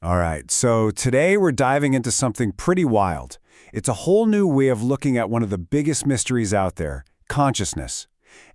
All right, so today we're diving into something pretty wild. It's a whole new way of looking at one of the biggest mysteries out there, consciousness.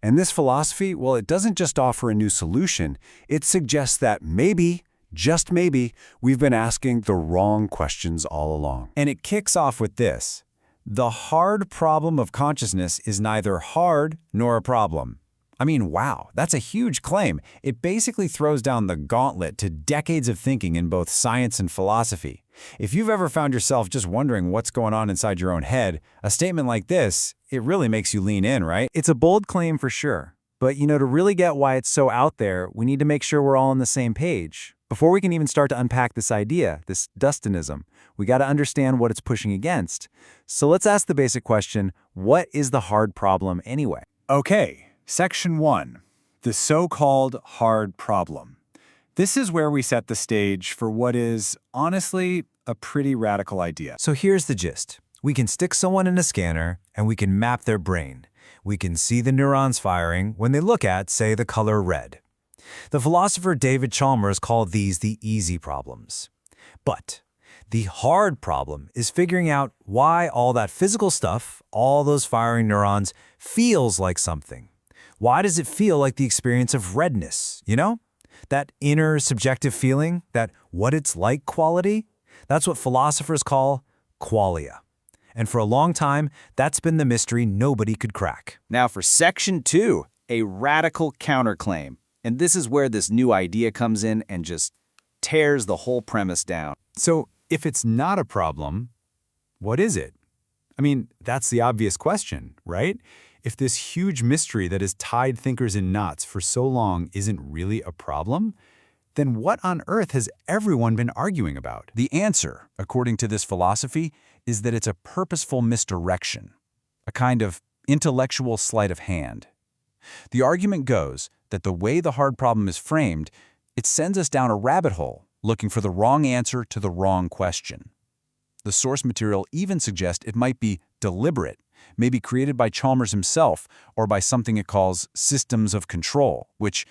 And this philosophy, well, it doesn't just offer a new solution, it suggests that maybe, just maybe, we've been asking the wrong questions all along. And it kicks off with this. The hard problem of consciousness is neither hard nor a problem. I mean, wow, that's a huge claim. It basically throws down the gauntlet to decades of thinking in both science and philosophy. If you've ever found yourself just wondering what's going on inside your own head, a statement like this, it really makes you lean in, right? It's a bold claim for sure. But, to really get why it's so out there, we need to make sure we're all on the same page. Before we can even start to unpack this idea, this Dustinism, we got to understand what it's pushing against. So let's ask the basic question, what is the hard problem anyway? Okay, Section 1, the so-called hard problem. This is where we set the stage for what is, honestly, a pretty radical idea. So here's the gist. We can stick someone in a scanner and we can map their brain. We can see the neurons firing when they look at, say, the color red. The philosopher David Chalmers called these the easy problems. But the hard problem is figuring out why all that physical stuff, all those firing neurons, feels like something. Why does it feel like the experience of redness, That inner subjective feeling, that what it's like quality, that's what philosophers call qualia. And for a long time, that's been the mystery nobody could crack. Now for Section 2, a radical counterclaim. And this is where this new idea comes in and just tears the whole premise down. So if it's not a problem, what is it? I mean, that's the obvious question, right? If this huge mystery that has tied thinkers in knots for so long isn't really a problem, then what on earth has everyone been arguing about? The answer, according to this philosophy, is that it's a purposeful misdirection, a kind of intellectual sleight of hand. The argument goes that the way the hard problem is framed, it sends us down a rabbit hole, looking for the wrong answer to the wrong question. The source material even suggests it might be deliberate, maybe created by Chalmers himself or by something it calls systems of control, which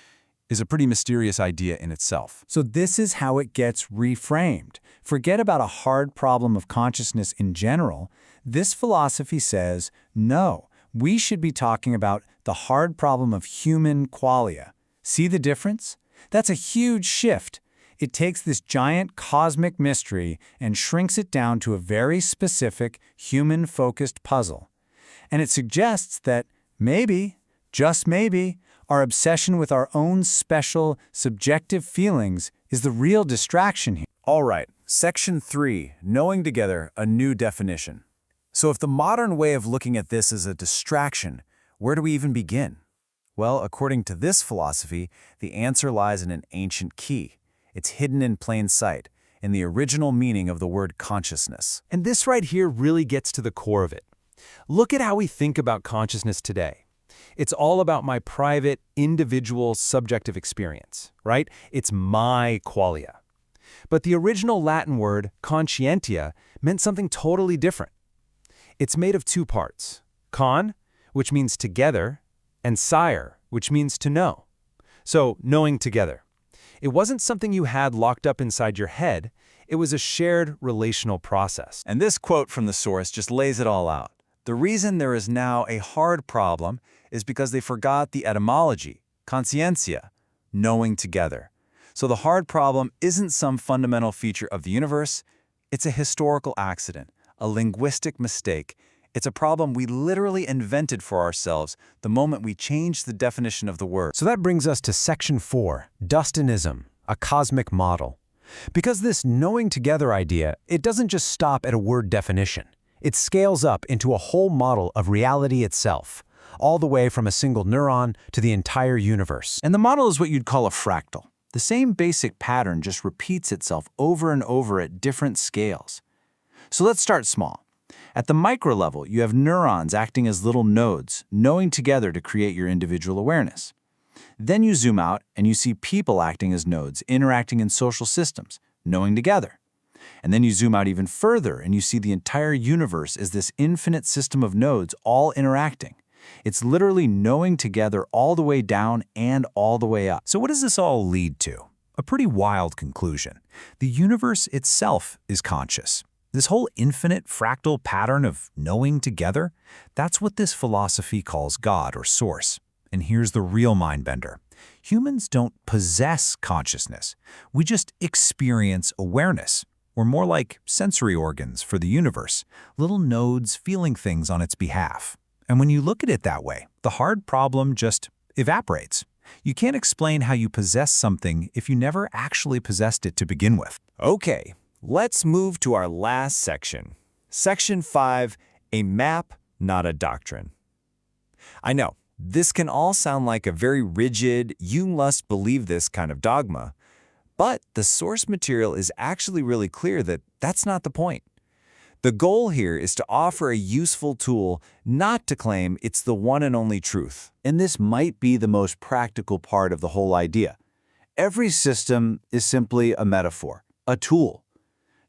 is a pretty mysterious idea in itself. So this is how it gets reframed. Forget about a hard problem of consciousness in general. This philosophy says, no, we should be talking about the hard problem of human qualia. See the difference? That's a huge shift. It takes this giant cosmic mystery and shrinks it down to a very specific, human-focused puzzle. And it suggests that maybe, just maybe, our obsession with our own special, subjective feelings is the real distraction here. All right, Section 3, Knowing Together, a New Definition. So if the modern way of looking at this is a distraction, where do we even begin? Well, according to this philosophy, the answer lies in an ancient key. It's hidden in plain sight, in the original meaning of the word consciousness. And this right here really gets to the core of it. Look at how we think about consciousness today. It's all about my private, individual, subjective experience, right? It's my qualia. But the original Latin word, conscientia, meant something totally different. It's made of two parts, con, which means together, and sire, which means to know. So, knowing together. It wasn't something you had locked up inside your head. It was a shared relational process. And this quote from the source just lays it all out. The reason there is now a hard problem is because they forgot the etymology, conscientia, knowing together. So the hard problem isn't some fundamental feature of the universe. It's a historical accident, a linguistic mistake. It's a problem we literally invented for ourselves the moment we changed the definition of the word. So that brings us to Section 4, Dustinism, a cosmic model. Because this knowing together idea, it doesn't just stop at a word definition. It scales up into a whole model of reality itself, all the way from a single neuron to the entire universe. And the model is what you'd call a fractal. The same basic pattern just repeats itself over and over at different scales. So let's start small. At the micro level, you have neurons acting as little nodes, knowing together to create your individual awareness. Then you zoom out and you see people acting as nodes, interacting in social systems, knowing together. And then you zoom out even further and you see the entire universe as this infinite system of nodes all interacting. It's literally knowing together all the way down and all the way up. So what does this all lead to? a pretty wild conclusion. The universe itself is conscious. This whole infinite fractal pattern of knowing together, that's what this philosophy calls God or source. And here's the real mind-bender. Humans don't possess consciousness. We just experience awareness. We're more like sensory organs for the universe, little nodes feeling things on its behalf. And when you look at it that way, the hard problem just evaporates. You can't explain how you possess something if you never actually possessed it to begin with. Okay, let's move to our last section. Section 5, a map, not a doctrine. I know, this can all sound like a very rigid, you must believe this kind of dogma, but the source material is actually really clear that that's not the point. The goal here is to offer a useful tool, not to claim it's the one and only truth. And this might be the most practical part of the whole idea. Every system is simply a metaphor, a tool.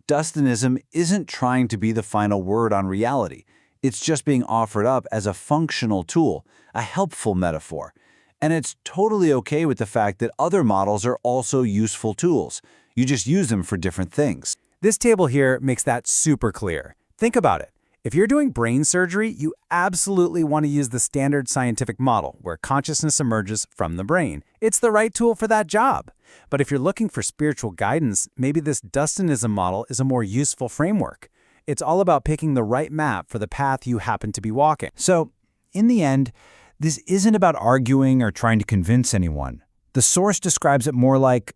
Dustinism isn't trying to be the final word on reality. It's just being offered up as a functional tool, a helpful metaphor. And it's totally okay with the fact that other models are also useful tools. You just use them for different things. This table here makes that super clear. Think about it. If you're doing brain surgery, you absolutely want to use the standard scientific model, where consciousness emerges from the brain. It's the right tool for that job. But if you're looking for spiritual guidance, maybe this Dustinism model is a more useful framework. It's all about picking the right map for the path you happen to be walking. So, in the end, this isn't about arguing or trying to convince anyone. The source describes it more like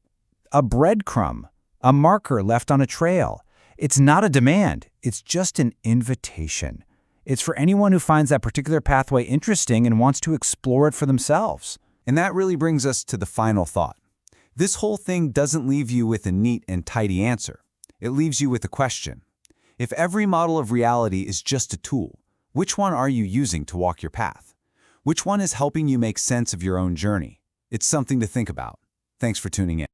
a breadcrumb, a marker left on a trail. It's not a demand, it's just an invitation. It's for anyone who finds that particular pathway interesting and wants to explore it for themselves. And that really brings us to the final thought. This whole thing doesn't leave you with a neat and tidy answer. It leaves you with a question. If every model of reality is just a tool, which one are you using to walk your path? Which one is helping you make sense of your own journey? It's something to think about. Thanks for tuning in.